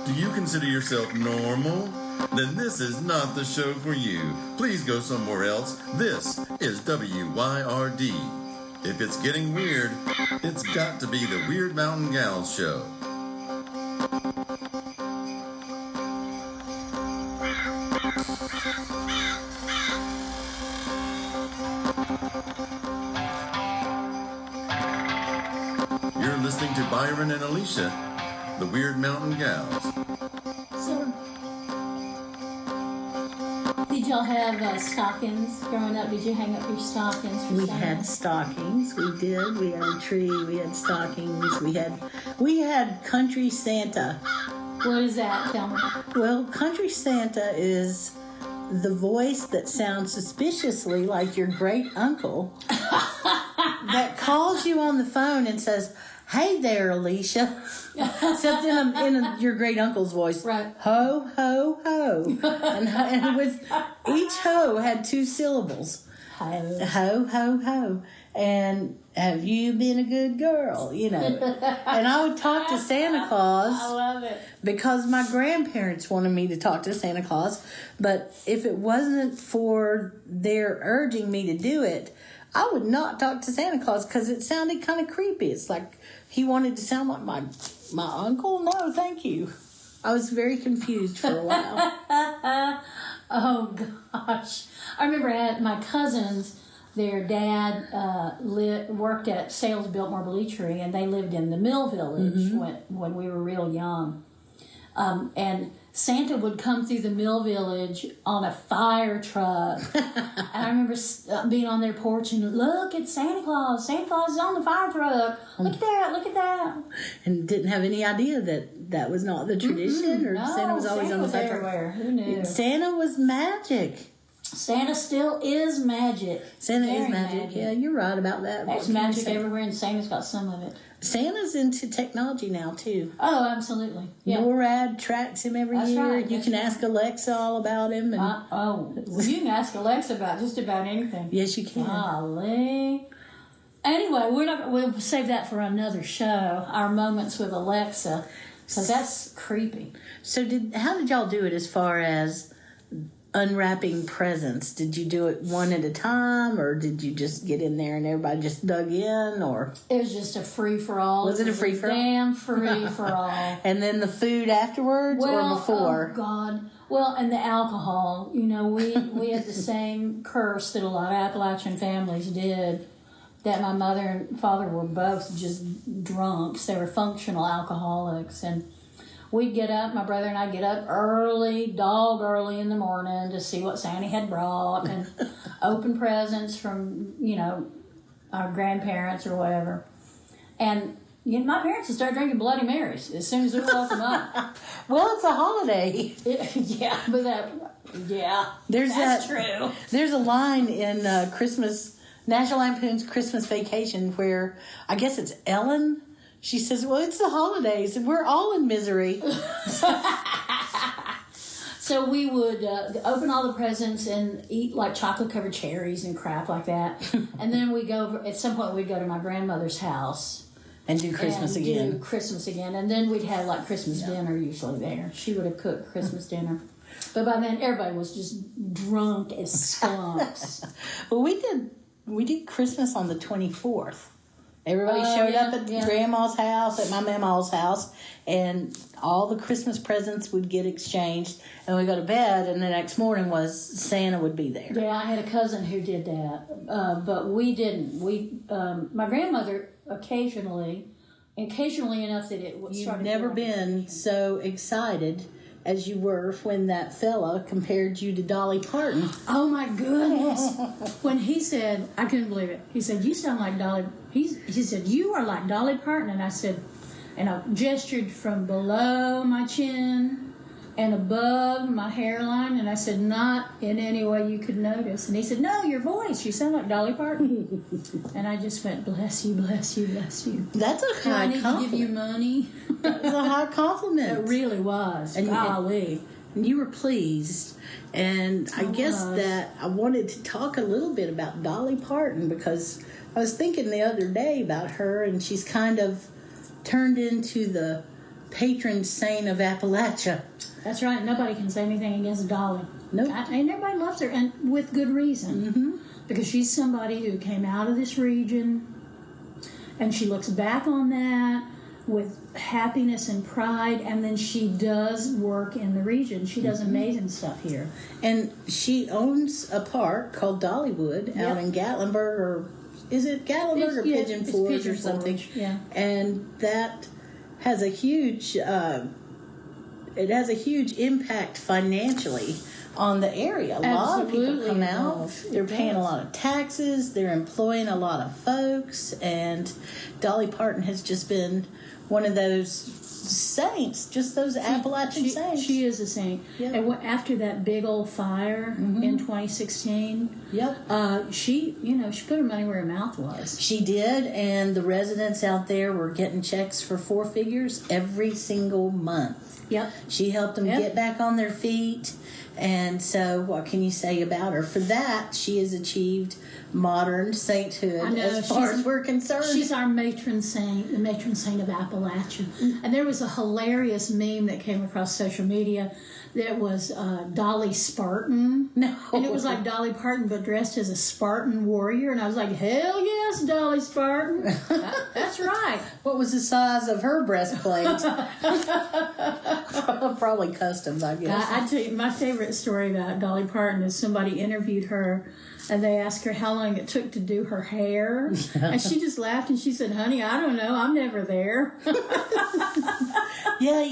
Do you consider yourself normal? Then this is not the show for you. Please go somewhere else. This is WYRD. If it's getting weird, it's got to be the Weird Mountain Gals show. You're listening to Byron and Alicia, the Weird Mountain Gals. So, did y'all have stockings growing up? Did you hang up your stockings for We Santa? had stockings. We did. We had a tree. We had stockings. We had Country Santa. What is that? Tell me. Well, Country Santa is the voice that sounds suspiciously like your great uncle that calls you on the phone and says, "Hey there, Alicia." Except in your great uncle's voice. Right. Ho, ho, ho. and with each ho had 2 syllables. Ho. Ho, ho, ho. And have you been a good girl? You know. And I would talk to Santa Claus. I love it. Because my grandparents wanted me to talk to Santa Claus. But if it wasn't for their urging me to do it, I would not talk to Santa Claus because it sounded kind of creepy. It's like he wanted to sound like my uncle. No, thank you. I was very confused for a while. Oh, gosh. I remember my cousins, their dad worked at Sales Biltmore Bleachery, and they lived in the Mill Village when we were real young. And Santa would come through the Mill Village on a fire truck. And I remember being on their porch and, look, it's Santa Claus. Santa Claus is on the fire truck. Look at that, look at that. And didn't have any idea that was not the tradition, or No, Santa was always on the fire truck. everywhere. Who knew? Santa was magic. Santa still is magic. Santa Very is magic. Yeah, you're right about that. There's magic everywhere, and Santa's got some of it. Santa's into technology now, too. Oh, absolutely. Yeah. NORAD tracks him every That's year. right. You can ask Alexa all about him. And You can ask Alexa about just about anything. yes, you can. Golly. Anyway, we'll save that for another show, our moments with Alexa, because that's creepy. So how did y'all do it as far as unwrapping presents? Did you do it one at a time, or did you just get in there and everybody just dug in, or It was just a free-for-all. Was it a free-for-all? Damn free-for-all. and then the food afterwards or before? Oh, God. Well, and the alcohol. You know, we had the same curse that a lot of Appalachian families did, that my mother and father were both just drunks. They were functional alcoholics, and we'd get up, my brother and I get up early in the morning to see what Santa had brought and open presents from, our grandparents or whatever. And my parents would start drinking Bloody Marys as soon as we woke them up. Well, it's a holiday. Yeah, but that's true. There's a line in National Lampoon's Christmas Vacation where I guess it's Ellen. She says, well, it's the holidays, and we're all in misery. So we would open all the presents and eat like chocolate-covered cherries and crap like that. And then at some point, we'd go to my grandmother's house. And do Christmas again. And then we'd have like Christmas dinner usually there. She would have cooked Christmas dinner. But by then, everybody was just drunk as skunks. Well, we did Christmas on the 24th. Everybody showed up at Grandma's house, at my Mama's house, and all the Christmas presents would get exchanged, and we go to bed, and the next morning Santa would be there. Yeah, I had a cousin who did that, but we didn't. My grandmother occasionally enough that it started. You've never been so excited as you were when that fella compared you to Dolly Parton. Oh my goodness! When he said, I couldn't believe it. He said, "You sound like Dolly." He said, "You are like Dolly Parton," and I said, and I gestured from below my chin and above my hairline, and I said, "Not in any way you could notice." And he said, "No, your voice. You sound like Dolly Parton." And I just went, "Bless you, bless you, bless you." That's a high compliment. I need to give you money. That was a high compliment. It really was. And golly. And you were pleased. And I guess that I wanted to talk a little bit about Dolly Parton, because I was thinking the other day about her, and she's kind of turned into the Patron Saint of Appalachia. That's right. Nobody can say anything against Dolly. Nope. And everybody loves her, and with good reason. Because she's somebody who came out of this region, and she looks back on that with happiness and pride, and then she does work in the region. She does amazing stuff here. And she owns a park called Dollywood out in Gatlinburg, or is it Gatlinburg or Pigeon Forge or something? Yeah. And that has a huge, it has a huge impact financially on the area. A lot of people come out. They're paying a lot of taxes. They're employing a lot of folks. And Dolly Parton has just been one of those saints, just those Appalachian saints. She is a saint. Yep. And after that big old fire in 2016, she put her money where her mouth was. She did, and the residents out there were getting checks for 4 figures every single month. Yep. She helped them get back on their feet. And so, what can you say about her? For that, she has achieved modern sainthood as far as we're concerned. She's our matron saint, the Matron Saint of Appalachia. And there was a hilarious meme that came across social media that was Dolly Spartan. No. And it was like Dolly Parton, but dressed as a Spartan warrior. And I was like, hell yes, Dolly Spartan. That's right. What was the size of her breastplate? Probably customs, I guess. I tell you, my favorite story about Dolly Parton is somebody interviewed her, and they asked her how long it took to do her hair. And she just laughed and she said, honey, I don't know. I'm never there. Yeah,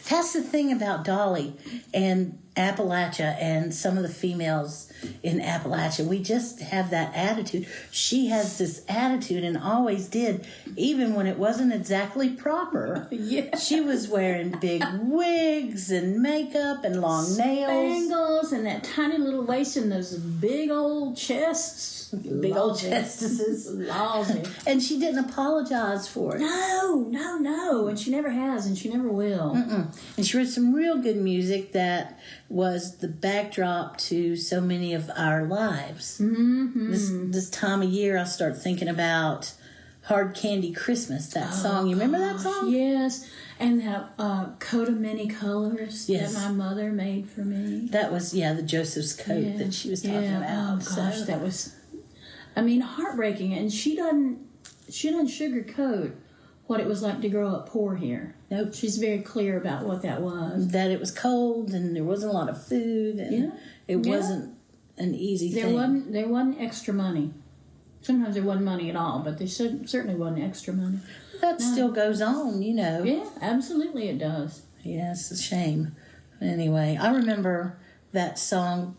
that's the thing about Dolly and Appalachia and some of the females in Appalachia. We just have that attitude. She has this attitude and always did, even when it wasn't exactly proper. Yeah. She was wearing big wigs and makeup and long nails. Spangles and that tiny little waist and those big old chests. Big old chestesses. Lousy. And she didn't apologize for it. No. And she never has, and she never will. And she wrote some real good music that was the backdrop to so many of our lives. This time of year, I start thinking about Hard Candy Christmas, that song. You remember that song? Yes. And that coat of many colors that my mother made for me. That was, the Joseph's coat that she was talking about. Oh, gosh, that was, heartbreaking. And she doesn't sugarcoat what it was like to grow up poor here. Nope. She's very clear about what that was. That it was cold and there wasn't a lot of food and it wasn't an easy thing. There wasn't extra money. Sometimes there wasn't money at all, but there certainly wasn't extra money. That still goes on, Yeah, absolutely it does. Yeah, it's a shame. Anyway, I remember that song,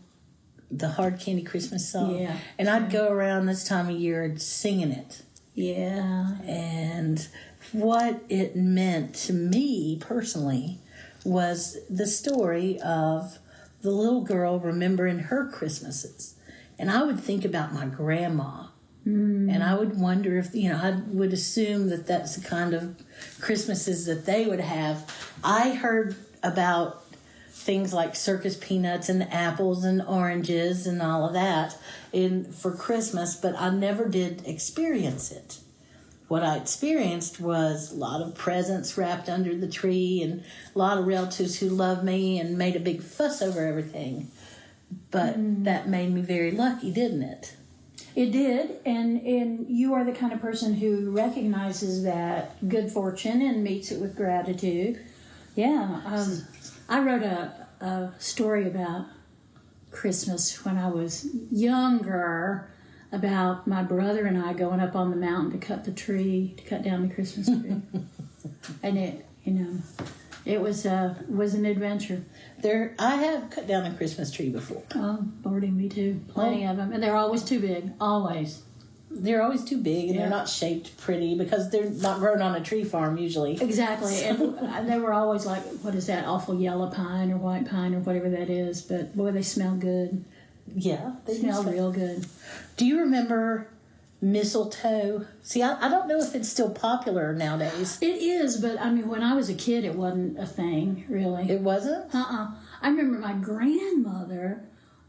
the Hard Candy Christmas song. Yeah. And I'd go around this time of year singing it. Yeah. And what it meant to me personally was the story of the little girl remembering her Christmases. And I would think about my grandma. And I would wonder if, I would assume that that's the kind of Christmases that they would have. I heard about things like circus peanuts and apples and oranges and all of that for Christmas, but I never did experience it. What I experienced was a lot of presents wrapped under the tree and a lot of relatives who loved me and made a big fuss over everything. But that made me very lucky, didn't it? It did, and you are the kind of person who recognizes that good fortune and meets it with gratitude. Yeah, I wrote a story about Christmas when I was younger, about my brother and I going up on the mountain to cut down the Christmas tree. And it was an adventure. I have cut down a Christmas tree before. Oh, Lordy, me too. Plenty of them. And they're always too big. Always. They're always too big, and they're not shaped pretty because they're not grown on a tree farm usually. Exactly. And they were always like, what is that, awful yellow pine or white pine or whatever that is. But, boy, they smell good. Yeah. They smell real good. Do you remember mistletoe? See, I don't know if it's still popular nowadays. It is, but when I was a kid, it wasn't a thing, really. It wasn't? I remember my grandmother,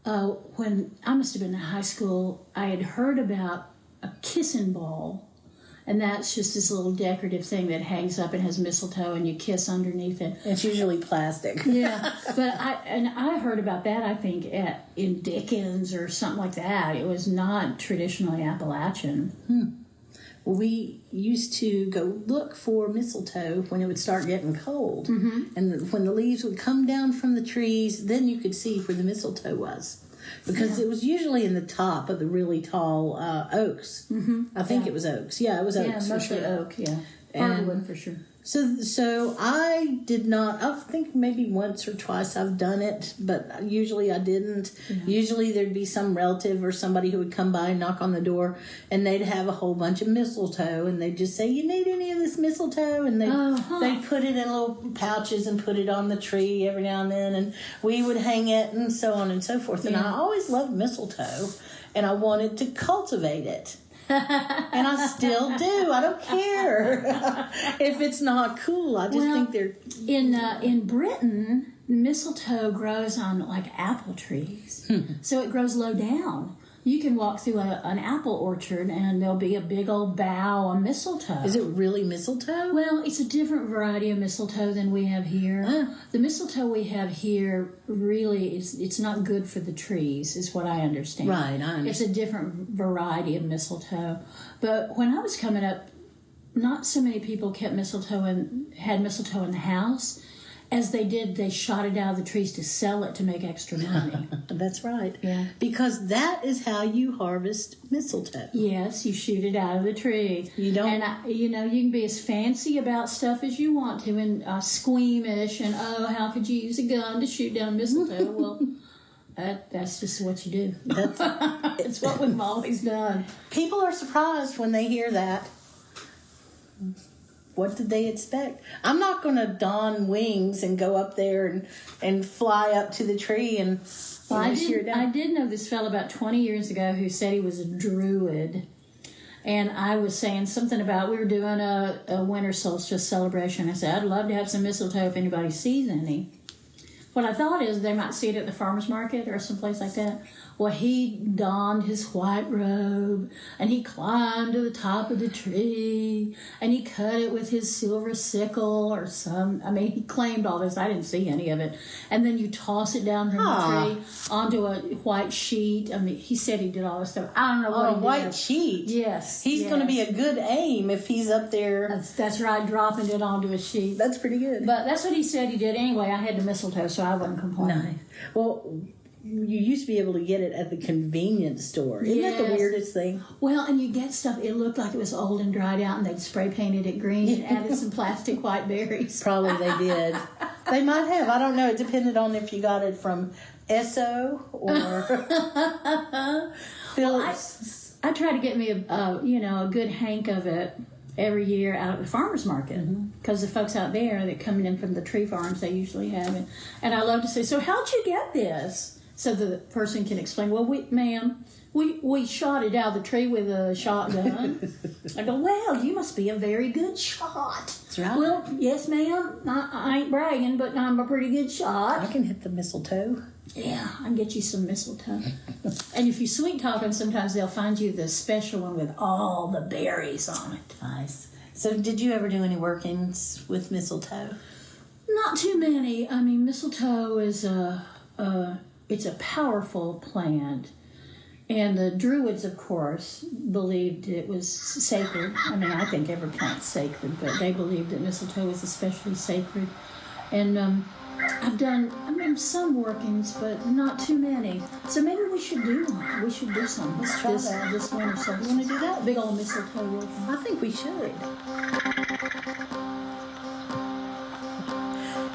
when I must have been in high school, I had heard about a kissing ball. And that's just this little decorative thing that hangs up and has mistletoe, and you kiss underneath it. It's usually plastic. Yeah, but I heard about that, I think, in Dickens or something like that. It was not traditionally Appalachian. We used to go look for mistletoe when it would start getting cold. And when the leaves would come down from the trees, then you could see where the mistletoe was. Because it was usually in the top of the really tall oaks. I think it was oaks. Yeah, it was oaks. Yeah, mostly oak, hardwood for sure. So I did not, I think maybe once or twice I've done it, but usually I didn't. Usually there'd be some relative or somebody who would come by and knock on the door, and they'd have a whole bunch of mistletoe, and they'd just say, "You need any of this mistletoe?" And they'd put it in little pouches and put it on the tree every now and then, and we would hang it and so on and so forth. And I always loved mistletoe, and I wanted to cultivate it. And I still do. I don't care if it's not cool. I just think they're... In Britain, mistletoe grows on like apple trees. So it grows low down. You can walk through an apple orchard and there'll be a big old bough of mistletoe. Is it really mistletoe? Well, it's a different variety of mistletoe than we have here. The mistletoe we have here really it's not good for the trees, is what I understand. Right, I understand. It's a different variety of mistletoe. But when I was coming up, not so many people kept mistletoe and had mistletoe in the house. As they shot it out of the trees to sell it to make extra money. That's right. Yeah. Because that is how you harvest mistletoe. Yes, you shoot it out of the tree. You don't... And, you can be as fancy about stuff as you want to and squeamish and, how could you use a gun to shoot down mistletoe? Well, that's just what you do. It's what we've always done. People are surprised when they hear that. What did they expect? I'm not going to don wings and go up there and fly up to the tree and shoot it down. I did know this fellow about 20 years ago who said he was a druid. And I was saying something about, we were doing a winter solstice celebration. I said, I'd love to have some mistletoe if anybody sees any. What I thought is they might see it at the farmer's market or someplace like that. Well, he donned his white robe, and he climbed to the top of the tree, and he cut it with his silver sickle or he claimed all this. I didn't see any of it. And then you toss it down from the tree onto a white sheet. He said he did all this stuff. I don't know what he did. White sheet? Yes. He's going to be a good aim if he's up there. That's right, dropping it onto a sheet. That's pretty good. But that's what he said he did. Anyway, I had the mistletoe, so I wasn't complaining. Nice. Well... You used to be able to get it at the convenience store. Isn't that the weirdest thing? Well, and you get stuff, it looked like it was old and dried out, and they'd spray painted it green and added some plastic white berries. Probably they did. They might have. I don't know. It depended on if you got it from Esso or Phillips. I try to get me a good hank of it every year out at the farmer's market, because the folks out there that come in from the tree farms, they usually have it. And I love to say, so how'd you get this? So the person can explain, well, we shot it out of the tree with a shotgun. I go, well, you must be a very good shot. That's right. Well, yes, ma'am. I ain't bragging, but I'm a pretty good shot. I can hit the mistletoe. Yeah, I can get you some mistletoe. And if you sweet talk them, sometimes they'll find you the special one with all the berries on it. Nice. So did you ever do any workings with mistletoe? Not too many. Mistletoe is it's a powerful plant. And the Druids, of course, believed it was sacred. I think every plant's sacred, but they believed that mistletoe was especially sacred. And I've done, some workings, but not too many. So maybe we should do one. We should do some. Let's try that. This winter. So you want to do that? Big old mistletoe working. I think we should.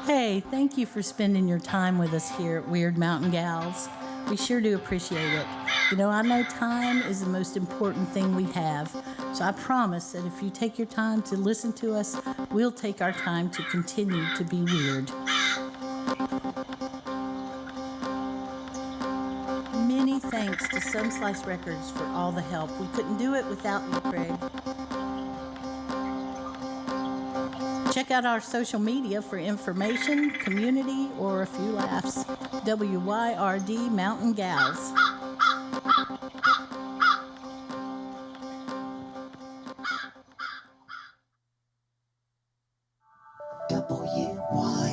Hey, thank you for spending your time with us here at Weird Mountain Gals. We sure do appreciate it. I know time is the most important thing we have. So I promise that if you take your time to listen to us, we'll take our time to continue to be weird. Many thanks to SunSlice Records for all the help. We couldn't do it without you, Craig. Check out our social media for information, community, or a few laughs. WYRD Mountain Gals. Why?